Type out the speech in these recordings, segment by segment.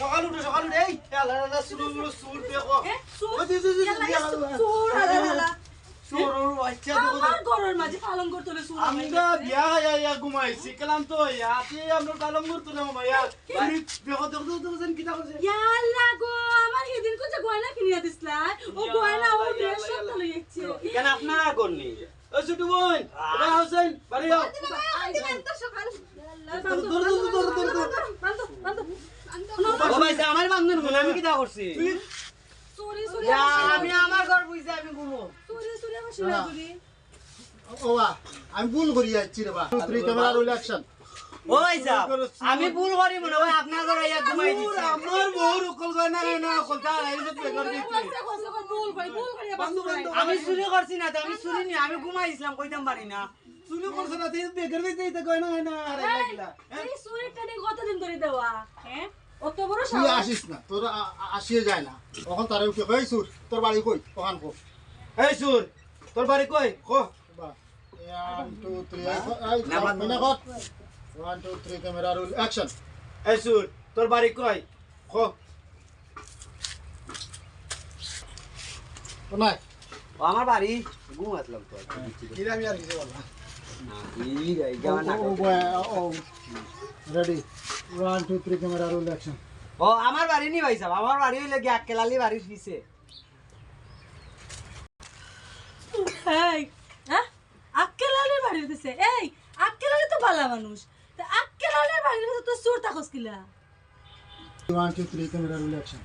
সকাল উঠে এই আল্লাহ আল্লাহ সুর দেখো সুরর বাচ্চা দেখো আমার ঘরের মাঝে পালন করতে হলে সুর আমরা বিয়া হইয়া ঘুমাইছি কালাম তো ইয়াতে আমরা পালন করতে না মাইয়া বাড়ি দেখো দেখো দেখো কিটা করছে ইয়া আল্লাহ গো আমার সেদিন কোন গয়না কিনিয়া দিছলা ও গয়না ও দেশ সব তো লইছে কেন আপনারা করনি ও ছোট বোন ওরা হোসেন বাড়ি যাও দিবেন তো সকাল ও ভাই আমার বান্ধন বলে আমি কিটা করছি সরি সরি আমি আমার ঘর বুঝছি আমি ঘুমো সরি আমার শুনা করি ওবা আমি ভুল করি যাচ্ছি রে বা 2 3 ক্যামেরা রোল অ্যাকশন ও ভাই সাহেব আমি ভুল করি মনে হয় আপনার ঘরে আইয়া ঘুমাই দিছি আমার বউর উকল গয়না না কলতা এই যে বেকার দিচ্ছি ভুল করি আমি চুরি করছি না তো আমি চুরি নি আমি ঘুমাইছিলাম কইতাম পারি না চুরি করছ না তুই বেকার দিতে গয়না না আরে লাগিলা এই সুরিটা নি কতদিন ধরে দেওয়া হ্যাঁ অত বড় তুই সাহস আসিস না তোর আসিয়ে যায় না তখন তারে উঠে কই সুর তোর বাড়ি কই ওখান কো এই সুর তোর বাড়ি কই কো 1 2 3 এই মিনা কত 1 2 3 ক্যামেরা রোল অ্যাকশন এই সুর তোর বাড়ি কই কো তো নাই ও আমার বাড়ি ঘুমাতলাম তো কিরা আমি আর কিছু বলবো না ই রে গাওয়া না ও রেডি 1 2 3 ক্যামেরা রোল অ্যাকশন ও আমার বাড়ি নি ভাই সাহেব আমার বাড়ি হইলে কি আক্কেলালি বাড়ির পিছে এই হ্যাঁ আক্কেলালের বাড়ির দিছে এই আক্কেলালে তো ভালো মানুষ তা আক্কেলালের বাড়ির ভিতর তো চোর তাকস কিলা 1 2 3 ক্যামেরা রোল অ্যাকশন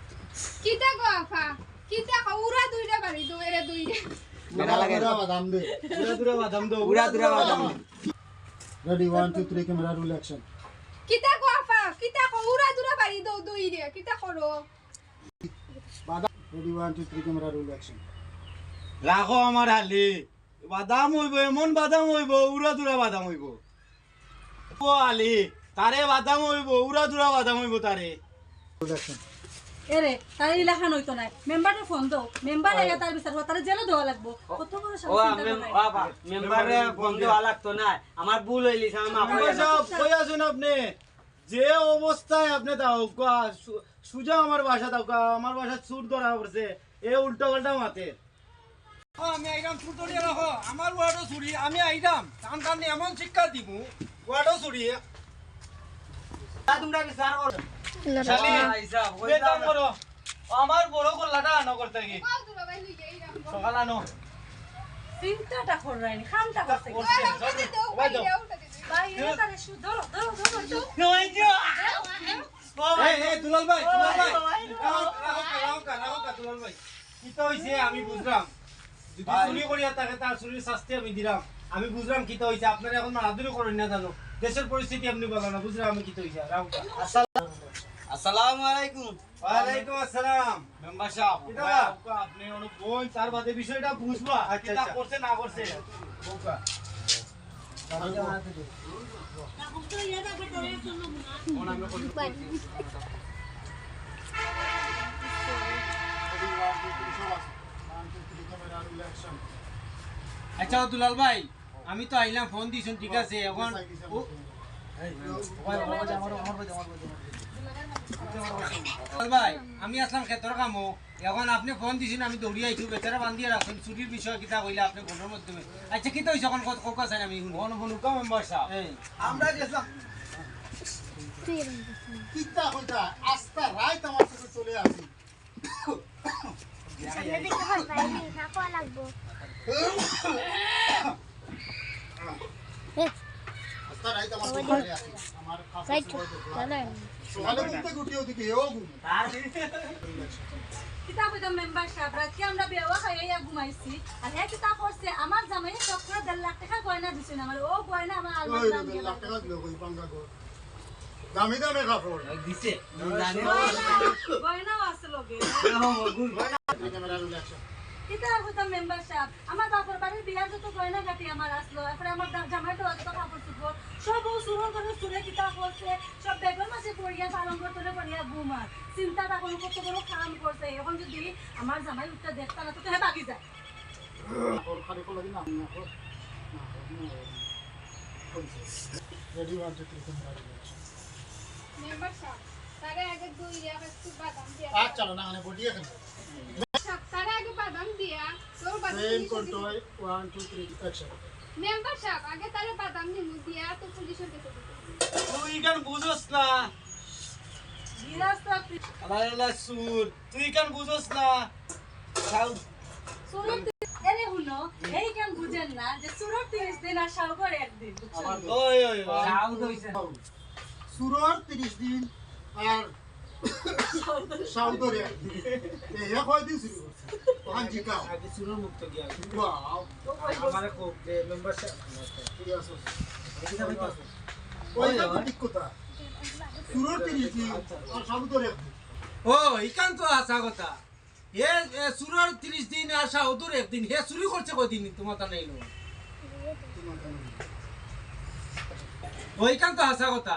কিতা গো আফা কিতা উড়া দুইটা বাড়ি দুইরে দুইরে বেড়া লাগে বাদাম দে দূরা বাদাম দো উড়া বাদাম রেডি 1 2 3 ক্যামেরা রোল অ্যাকশন কিতা গো আফা কিতা উড়া দুরা বাড়ি দুইরে কিতা করো বাদাম রেডি 1 2 3 ক্যামেরা রোল অ্যাকশন রাখো আমার হালি বাদাম হইব এমন বাদাম হইব উড়া দুরা বাদাম হইব ও আলি তারে বাদাম হইব উড়া দুরা বাদাম হইব তারে রোল অ্যাকশন এরে তাই লেখান হইতো না মেম্বারের ফোন দাও মেম্বার আইয়া তার বিচার তার জেলে দেওয়া লাগবো কত বড় ও সমস্যা বাবা মেম্বারে বন্ধ লাগতো না আমার ভুল হইলিছে আমি মাফ করে দাও কই আছেন আপনি যে অবস্থায় আপনি দাও সুজা আমার বাসা দাও আমার বাসা সুর ধরা পড়ছে এ উল্টো পাল্টা মাতে আমি আইরাম সুর ধরিয়া রাখো আমার ওয়ার্ডও চুরি আমি আইরাম টান টান এমন শিক্ষা দিব ওয়ার্ডও চুরি তোমরা বিচার করো শালি হিসাব বেকাম করো আমার বড় কল্লাটা আনো করতে কি কল দুরা বাড়ি লইয়া এইরাম সকাল আনো চিন্তাটা করাইনি খামটা করছে করছে উঠা দাও বাইরে উঠা দিতে ভাই এটা তারে শু ধরো ধরো ধরো নই দিও এই দুলাল ভাই রাখো দুলাল ভাই কি তো হইছে আমি বুঝলাম যদি চুরি করিয়া থাকে তার চুরির শাস্তি আমি দিলাম আমি বুঝলাম কি তো হইছে আপনারা এখন মারাদুরি করেন না জানো দেশের পরিস্থিতি আপনি বলেন না বুঝলাম আমি কি তো হইছে রাখো আসসালামু আলাইকুম ওয়ালাইকুম আসসালাম মেম্বার সাহেব কিটা আপনি অনু বোন তার বাদে বিষয়টা বুঝবা কিটা করছে না করছে বোকা আচ্ছা দুলাল ভাই আমি তো আইলাম ফোন দিছুন ঠিক আছে এখন ভাই আমি আসলাম ক্ষেত্র কামো এখন আপনি ফোন দিছেন আমি দৌড়িয়ে আইছু বেচারা বান্ধিয়ে রাখছেন ছুটির বিষয় কিতা কইলে আপনি ফোনের মাধ্যমে আচ্ছা কিতা হইছে এখন কত কোকা চাই আমি ফোন ফোন কাম মেম্বার সাহেব আমরা গেছলাম কিতা কইতা আস্তা রাইত আমার সাথে চলে আসি সামনে দিকে হয় বাইরে না কোয়া লাগবো আস্তা রাইত আমার সাথে চলে আসি আমার খাস সাইড চলো সকালে ঘুমতে গুটিও দিকে এও ঘুম কিতাব কইতাম মেম্বার সাহেব রাতকে আমরা বেওয়া খাইয়া ঘুমাইছি আর হ্যাঁ কিতাব করছে আমার জামাই সব করে 1.5 লাখ টাকা গয়না দিছেন আমার ও গয়না আমার ওই আলমারি দাম 2 লাখ টাকা দিলো কই পাঙ্গা গো দামি দামি কাপড় দিছে জানি গয়না আছে লগে ক্যামেরা রোল অ্যাকশন কিতাব কইতাম মেম্বার সাহেব আমার বাপর বাড়ির বিয়ার যত গয়না গাটি আমার আসলো এরপরে আমার জামাই তো যত কাপড় চোপড় সব ও সুরন করে সুরে কিতাব করছে সব বেগর মাসে পড়িয়া পালন করতে পড়িয়া ঘুমার চিন্তাটা কোনো কত বড় কাম করছে এখন যদি আমার জামাই উঠতে দেখতা না তো হ্যাঁ বাকি যায় और खाली को लगी ना रेडी 1 2 3 कैमरा মেম্বার সাহেব তারে আগে দই দিয়া একটু বাদাম দিয়া আর চলো না মানে বডি এখানে তারে আগে বাদাম দিয়া তোর সেম বাদাম কন্ট্রোল 1 2 3 অ্যাকশন মেম্বার সাহেব আগে তারে বাদাম নিমু দিয়া তো পুলিশের কাছে দিতে তুই কেন বুঝোস না বিরাজ তো আমার সুর তুই কেন বুঝোস না সাউ সুরত এরে হুনো এই কেন বুঝেন না যে সুরত 30 দিন আর শাওকর একদিন বুঝছেন ওই ওই ওই সাউদ হইছে সুরর 30 দিন আর সাউদরে এ কয় দিন শুরু করছে তখন জিকাও আগে সুরের মুক্ত গিয়া ওয়াও আমারে খুব যে মেম্বারশিপ ঠিক আছে ওই তো ঠিক কথা সুরর 30 দিন আর সাউদরে একদিন ও ইকান তো আসা কথা এ সুরার 30 দিন আসা ওদুর একদিন হে চুরি করছে কদিন তোমার তা নাই নো ওইখান তো আসা কথা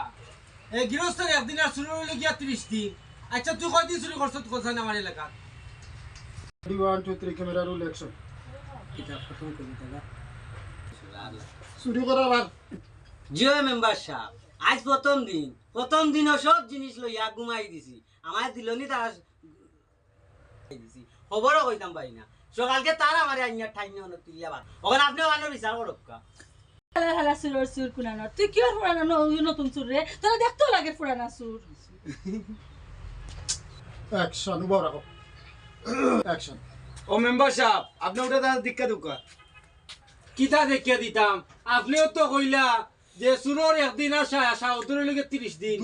এ গৃহস্থের একদিন আর চুরি হলে গিয়া 30 দিন আচ্ছা তুই কয়দিন চুরি করছ তুই কথা না আমার এলাকা 1 2 3 ক্যামেরা রোল অ্যাকশন শুরু করার আর জিও মেম্বার সাহেব আজ প্রথম দিন সব জিনিস লইয়া ঘুমাই দিছি আমার দিলনি তারা দিছি খবরও কইতাম পাই না সকালকে তারা আমার আইনার ঠাইনি অনেক তুলিয়া বাদ ওখানে আপনি ওখানে বিচার করক্কা হালা হালা সুরর সুর কুনানো তুই কি আর পুরানো নতুন সুর রে তোরা দেখতেও লাগে পুরানা সুর অ্যাকশন উবার রাখো অ্যাকশন ও মেম্বার সাহেব আপনি ওটা তার দীক্ষা দুকা কিতা দেখিয়া দিতাম আপনিও তো কইলা যে সুরর একদিন আসা আসা ওদুর লগে 30 দিন